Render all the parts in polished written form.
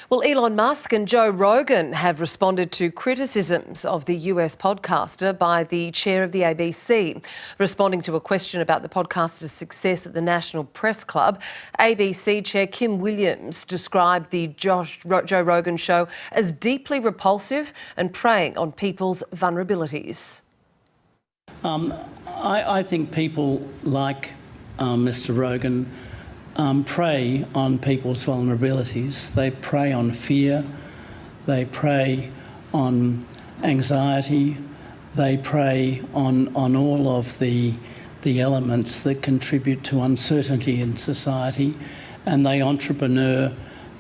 Well, Elon Musk and Joe Rogan have responded to criticisms of the US podcaster by the chair of the ABC. Responding to a question about the podcaster's success at the National Press Club, ABC chair Kim Williams described the Joe Rogan show as deeply repulsive and preying on people's vulnerabilities. I think people like Mr. Rogan prey on people's vulnerabilities. They prey on fear, they prey on anxiety, they prey on all of the elements that contribute to uncertainty in society, and they entrepreneur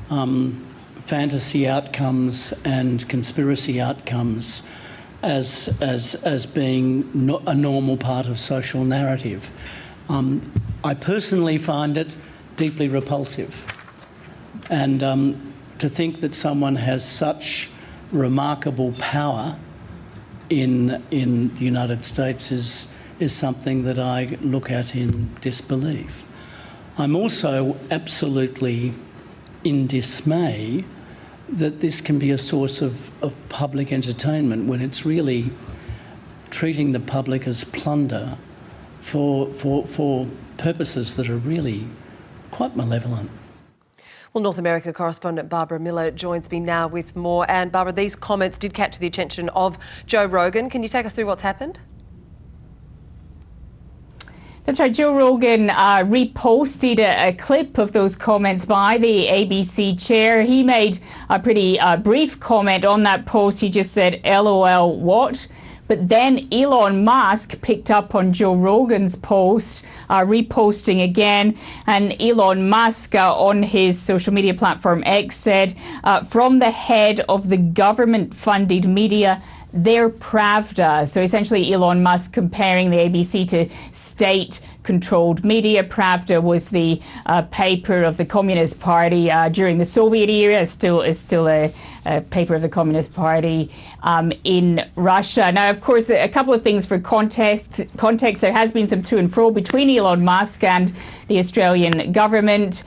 fantasy outcomes and conspiracy outcomes as being a normal part of social narrative. I personally find it deeply repulsive, and to think that someone has such remarkable power in the United States is something that I look at in disbelief. I'm also absolutely in dismay that this can be a source of public entertainment when it's really treating the public as plunder for purposes that are really quite malevolent. Well, North America correspondent Barbara Miller joins me now with more. And Barbara, these comments did catch the attention of Joe Rogan. Can you take us through what's happened? That's right. Joe Rogan reposted a clip of those comments by the ABC chair. He made a pretty brief comment on that post. He just said, LOL, what? But then Elon Musk picked up on Joe Rogan's post, reposting again. And Elon Musk on his social media platform X said, from the head of the government-funded media, they're Pravda. So essentially Elon Musk comparing the ABC to state-controlled media. Pravda was the paper of the Communist Party during the Soviet era. Is still a paper of the Communist Party in Russia. Now, of course, a couple of things for context. There has been some to and fro between Elon Musk and the Australian government,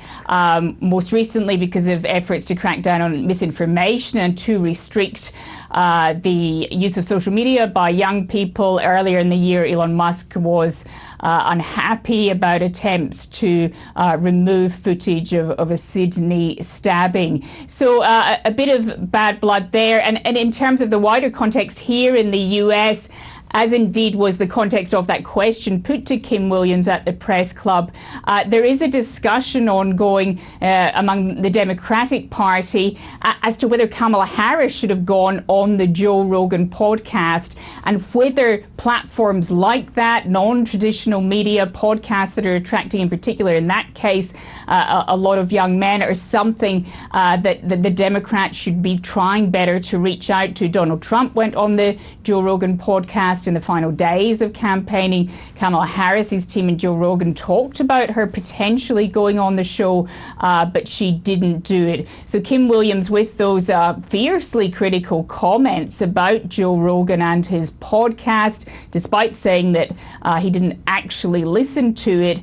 most recently because of efforts to crack down on misinformation and to restrict the use of social media by young people. Earlier in the year, Elon Musk was unhappy about attempts to remove footage of a Sydney stabbing. So a bit of bad blood there. And in terms of the wider context here in the US, as indeed was the context of that question put to Kim Williams at the press club, there is a discussion ongoing among the Democratic Party as to whether Kamala Harris should have gone on the Joe Rogan podcast, and whether platforms like that, non-traditional media podcasts that are attracting, in particular in that case, a lot of young men, are something that the Democrats should be trying better to reach out to. Donald Trump went on the Joe Rogan podcast in the final days of campaigning. Kamala Harris's team and Joe Rogan talked about her potentially going on the show, but she didn't do it. So Kim Williams, with those fiercely critical comments about Joe Rogan and his podcast, despite saying that he didn't actually listen to it,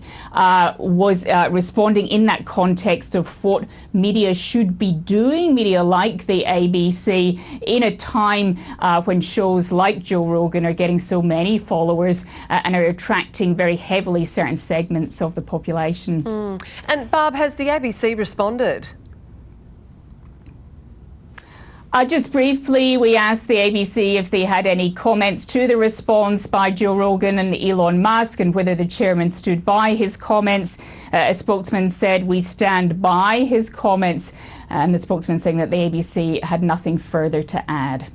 was responding in that context of what media should be doing, media like the ABC, in a time when shows like Joe Rogan are getting so many followers and are attracting very heavily certain segments of the population. And Barb, has the ABC responded? Just briefly, we asked the ABC if they had any comments to the response by Joe Rogan and Elon Musk and whether the chairman stood by his comments. A spokesman said, we stand by his comments, and the spokesman saying that the ABC had nothing further to add.